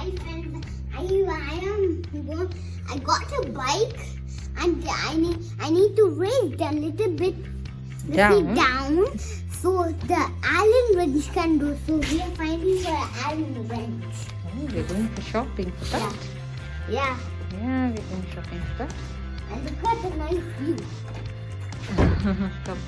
Hi friends, I got a bike and I need to raise them a little bit down so the Allen wrench can do. So we are finding the Allen wrench. Oh, we're going for shopping for that. Yeah, We're going shopping for that. and look at the nice view. Come.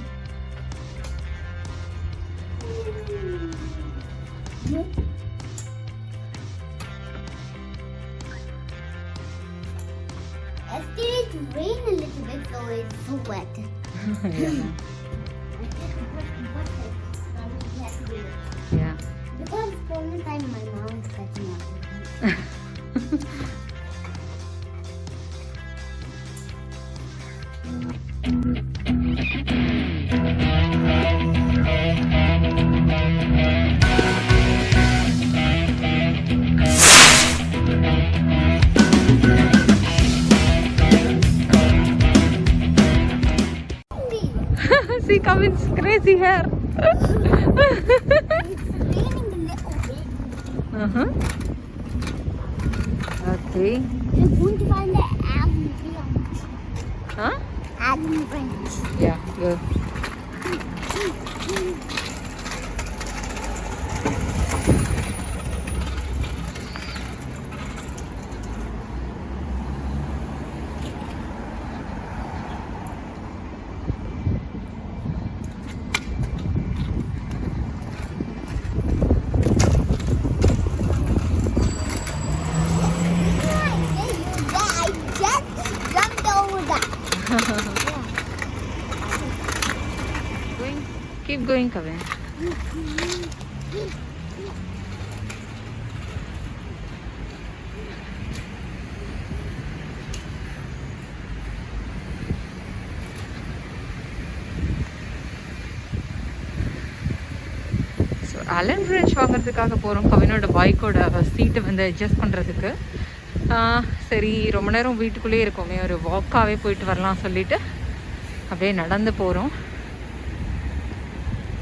Yesterday it rained a little bit, so it's so wet. Yeah. Because for the time my mom is catching up with me. See, Kavin's crazy hair. It's raining a little bit. Okay. We're going to find the Allen wrench. Huh? Allen wrench. Yeah, go. Keep going, Kavin. So, Allen wrench வாங்குறதுக்காக போறோம் கவினோட பைக்கோட சீட்டை வந்து adjust பண்றதுக்கு. சரி ரொம்ப நேரம் வீட்டுக்குள்ளே இருக்கோமே ஒரு வாக்காவே போயிட்டு வரலாம் சொல்லிட்டு அப்படியே நடந்து போறோம்.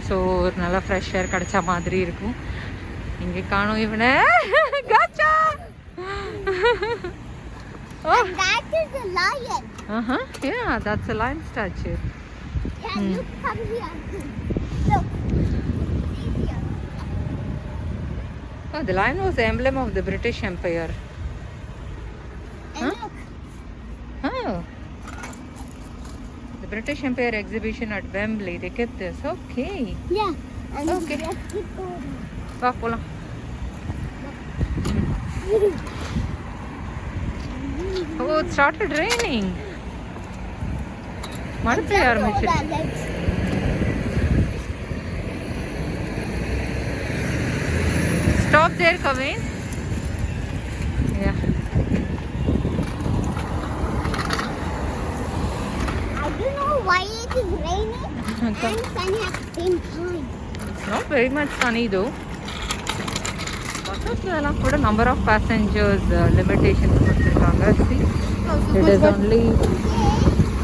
ஸோ ஒரு நல்லா ஃப்ரெஷ் ஏர் கிடைச்ச மாதிரி இருக்கும். இங்கே காணோம் இவனை. காச்சா. And that is a lion. Yeah, that's a lion statue. Yeah, look, come here. Look. See here. Oh, the lion was the emblem of the British Empire. And look. Oh. The British Empire exhibition at Wembley. They kept this. Okay. Yeah. And Okay. let's keep going. வா போலாம். Oh, it started raining. மழை பெய்ய ஆரம்பிச்சிருச்சு. Stop there, Kavin. Yeah. I don't know why it is raining and sunny at the same time. It's not very much sunny though. Buses கூட number of passengers limitations கொடுத்திருக்காங்க. See, it is only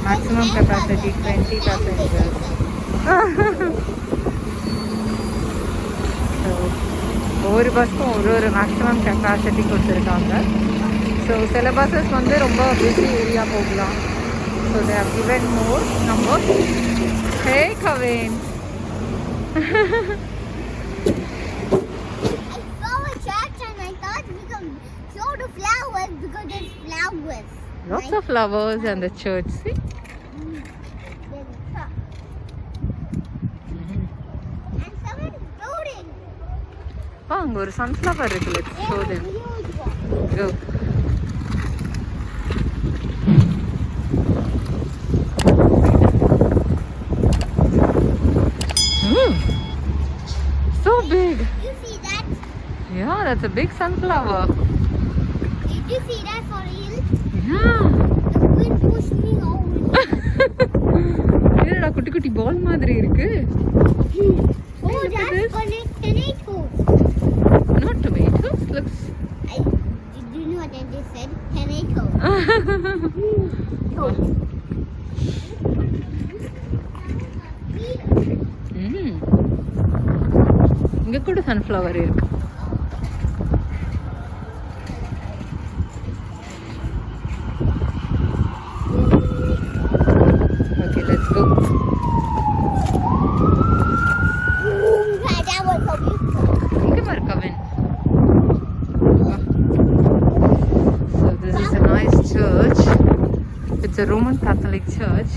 maximum capacity 20 passengers. So, ஒவ்வொரு பஸ்ஸும் ஒரு maximum capacity கொடுத்துருக்காங்க. So சில buses வந்து ரொம்ப busy area போகலாம். So they have given more numbers. Hey Kavin. I saw a church and I thought we can show the flowers because there's flowers. Lots of flowers and the church. See? There's a truck. And someone is building. அங்கே ஒரு sunflower இருக்கு. Let's show them. Huge one. Go. So big. You see that? Yeah, that's a big sunflower. Did you see that for real? Yeah. The wind pushed me over. என்னடா குட்டி குட்டி பால் மாதிரி இருக்கு. Oh, look at that's this. tomatoes. Not tomatoes. Looks. Did you know what I just said? Tomatoes. இங்க கூட sunflower இருக்கு. a Roman Catholic church.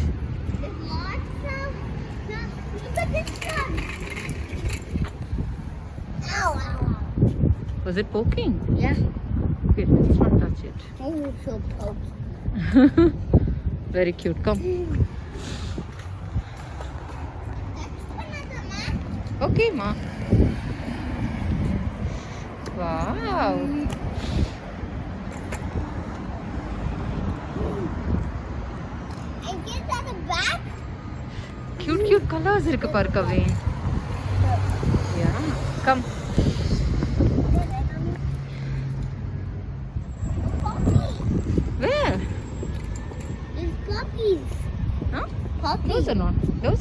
There's lots of... Look at this one. Ow, ow, ow. Was it poking? Yeah. Okay, let's not touch it. Oh, so pokey. Very cute. Come. Okay, ma. Wow. And get at the back. Cute colors irukku paru Kavin. Yeah. Come. Where? There's puppies. Huh? Puppies. Those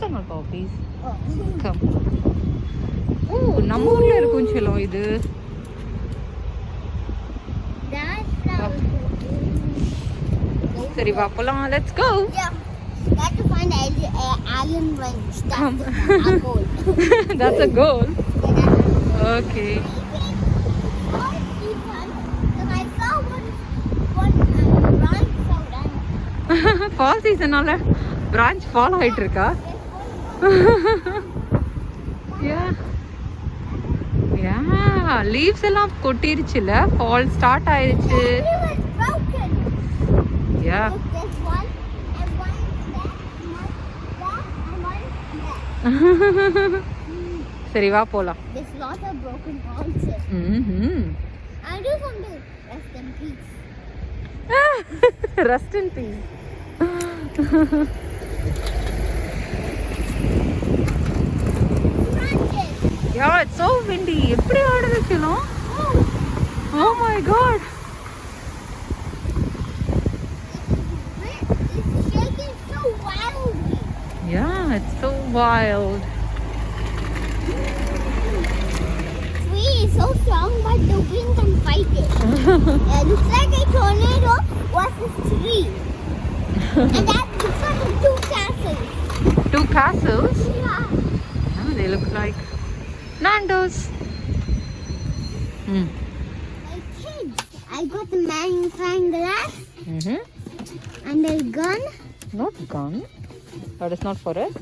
are not puppies. Oh. Come. Oh, நம்ம ஊர்ல இருக்கும் செல்லம் இது. சரி வா போலாம். Let's go. Yeah. Got to find Allen wrench. Come. That's a goal. That's a goal. Okay. I saw one branch fell down. Fall seasonனால branch fall ஆயிட்டு இருக்கா? Yeah. Yeah, leaves எல்லாம் கொட்டிருச்சுல. Fall start ஆயிருச்சு. It was broken. Yeah. Look, there's one and one there, and one there. சரி வா போலாம். There's lots of broken branches. I do something. Rest in peace. Rest in peace. Branches. Yeah, it's so windy. எப்படி ஆடுது செல்லம்? Oh my god. It's shaking so wildly. Yeah, it's so wild. Tree is so strong, but the wind can fight it. It looks like a tornado was this tree. And that looks like two castles. Two castles? Yeah. Yeah, they look like Nando's. My kids, I got the magnifying glass and a gun Not gun. That is not for us.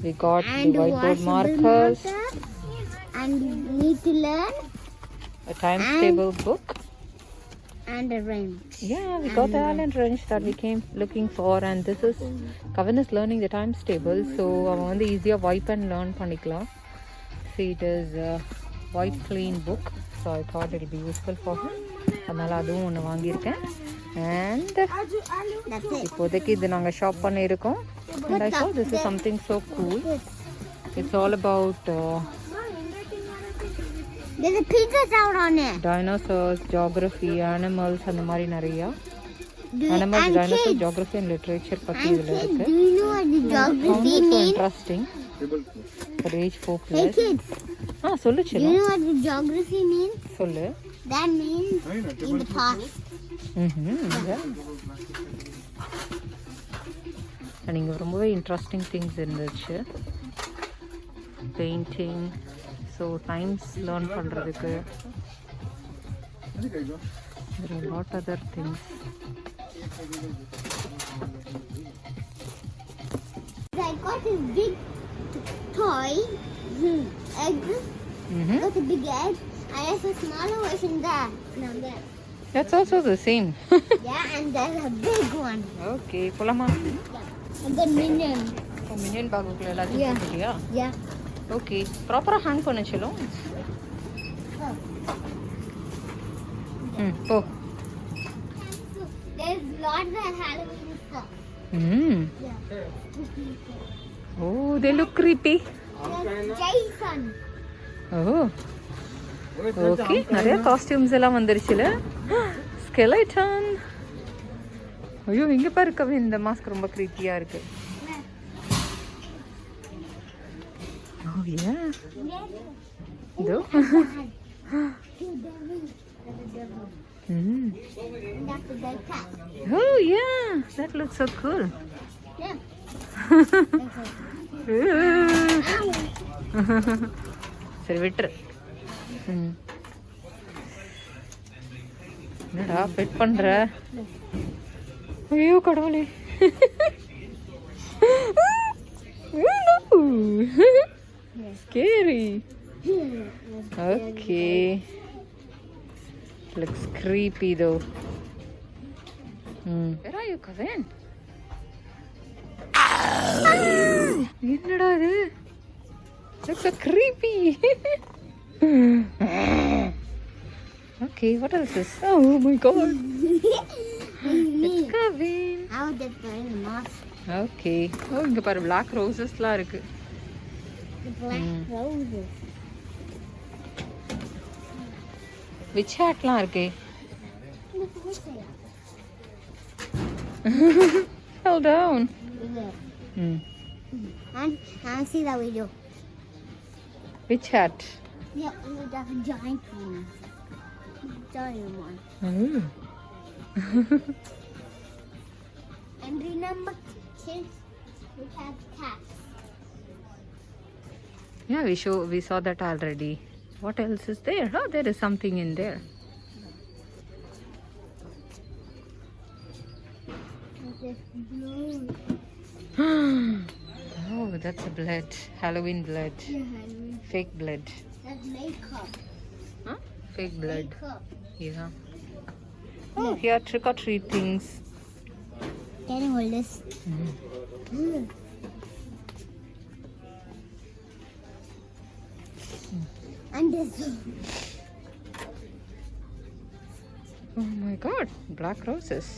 We got and the a whiteboard washable markers, marker, and you need to learn, a times table book. and a wrench. Yeah, we got the Allen wrench that we came looking for, and this is Kavin is learning the times table, so அவன் வந்து ஈஸியா wipe and learn பண்ணிக்கலாம். See, it is a white clean book, so I thought it will be useful for him. அதனால அதுவும் ஒன்று வாங்கியிருக்கேன். And That's it. இப்போதைக்கு இது நாங்கள் ஷாப் பண்ணியிருக்கோம். And I saw this is something so cool. It's all about There's a pictures out on it. dinosaurs, geography, animals அந்த மாதிரி நிறையா Do- animals, and dinosaurs, kids, geography and literature பற்றி and இதில் kids, இருக்கு. do you know what the Found geography it so means? interesting for age 4 Hey plus. kids, சொல்லு do you செல்லம். know what the geography means? சொல்லு. That means in the past. And இங்கே ரொம்பவே interesting things இருந்துச்சு. Painting, so times learn பண்ணுறதுக்கு. There are a lot other things. I got this big toy egg. Got a big egg, and there's a smaller version there. Now there. That's also the same. Yeah, and there's a big one. Okay, போலாமா? And the minion. Minion பாக்குக்குள்ள எல்லாத்தையும் போட்டுட்டியா? Yeah. Okay, ப்ராப்பராக hang பண்ண சொல்லும். போ. There's lots of Halloween stuff. Yeah. Oh, they look creepy. There's Jason. Oh. Okay, நிறைய costumes எல்லாம் வந்துருச்சுல. Skeleton. ஐயோ, இங்க பாரு கவின், இந்த மாஸ்க் ரொம்ப creepy-ஆ இருக்கு. Oh yeah. Do. That's the dead cat. Oh yeah, that looks so cool. Yeah. சரி விட்டுரு. என்னடா பெட் பண்ற? ஐயோ கடவுளே. Scary. Okay. Looks creepy though. Where are you, Kavin? என்னடா இது? Looks so creepy. Okay, what else is? Oh my god. It's Kavin. How did the mask? Okay. Oh, இங்க பாரு black rosesலாம் இருக்கு. The black roses. Which hatலாம் இருக்கு? Hold down. And see that video. Which hat? Yeah, that's a giant one. Giant one. And remember, kids, we have cats. Yeah, we saw that already. What else is there? Oh, there is something in there. This blue. Oh, that's a blood. Halloween blood. Yeah, Fake blood. that's makeup. Huh? Fake blood. Makeup. Yeah. Oh, here trick or treat things. Can you hold this? And this. Oh my god, black roses.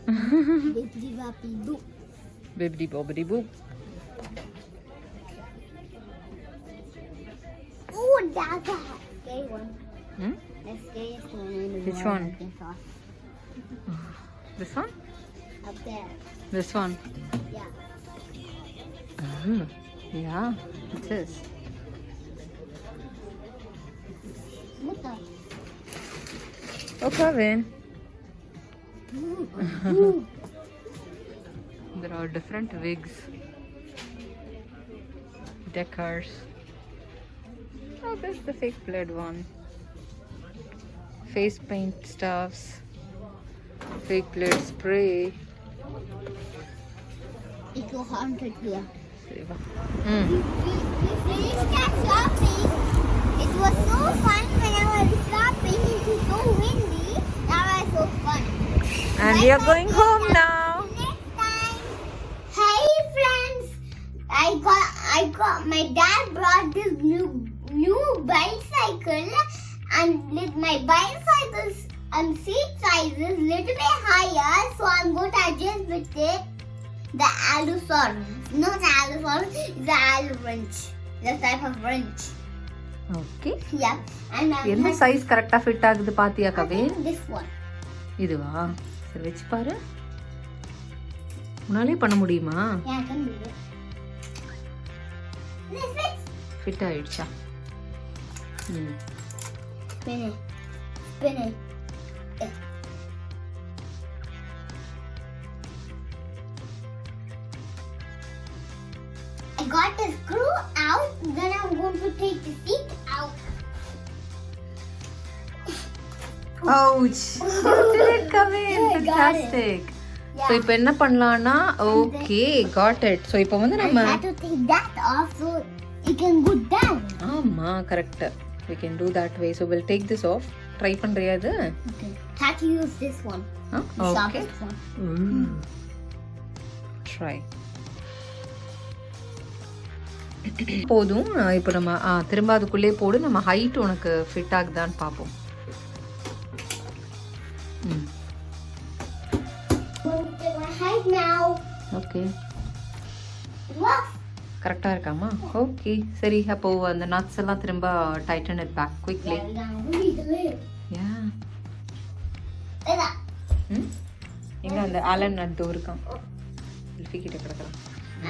Bippity boppity boop. Bibbidi bobbidi boop. Oh, that's a scary one. Hmm? The scariest one in the Which world. one? I saw. This one? Up there. This one? Yeah. Oh, yeah, it is. What the? Oh, Kavin. There are different wigs, decors. Oh, this is the fake blood one. Face paint stuffs, fake blood spray. It's so haunted here. We finished that shopping. It was so fun when I was shopping. It was so windy. That was so fun. And we are going home now. Next time. Hey friends, I got my dad brought this new bicycle, and with my bicycle's seat size is little bit higher, so I'm going to adjust with it. The Allosaurus, not the Allosaurus, it's the Allo wrench. The type of wrench. Okay. Yeah, and என்ன size correct fit ஆகுது பாத்தியா Kavin? This one. இதுவா? சரி வெச்சு பாரு. உன்னாலே பண்ண முடியுமா? Yeah, I can do it. This fits. Fit ஆயிடுச்சா? Spin it. Spin it. I got the screw out, then I'm going to take the seat out. Ouch! You did it, Kavin. Yeah, I got it. Fantastic. Yeah. So இப்போ என்ன பண்ணலாம்னா okay, got it. So இப்போ வந்து நம்ம I have to take that off so it can go down. ஆமா correct. We can do that way. So we'll take this off. Try பண்றியா இது? Okay. Have to use this one. Huh? The Okay. sharpest one. Try. போதும். இப்போ நம்ம திரும்ப அதுக்குள்ளே போடு. நம்ம ஹைட் உனக்கு ஃபிட் ஆகுதான்னு பாப்போம். My height now. Okay. Look. கரெக்டா இருக்காமா? ஓகே. சரி அப்போ அந்த நட்ஸ் எல்லாம் திரும்ப டைட்டன் இட் பேக் குயிக்லி. யா. எங்க அந்த ஆலன் நட் தோ இருக்கான். செல்ஃபி கிட்ட கிடக்குறான்.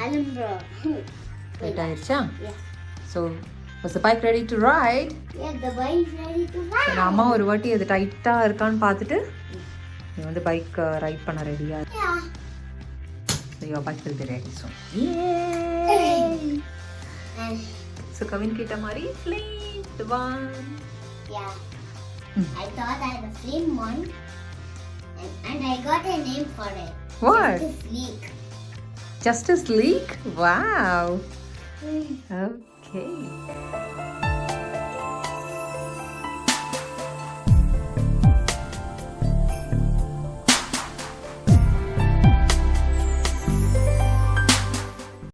Alan bro. ரைட் ஆயிருச்சா? Yeah. So was the bike ready to ride? Yeah, the bike is ready to ride. நான் அம்மா ஒரு வாட்டி அது டைட்டா இருக்கான்னு பார்த்துட்டு நீ வந்து பைக் ரைட் பண்ண ரெடியா? Yeah. So your bike will be ready soon. And So Kavin kita mari flame the one. yeah. I thought I had the same one. And I got a name for it. What? Just a leak. Just a leak? Wow. Okay.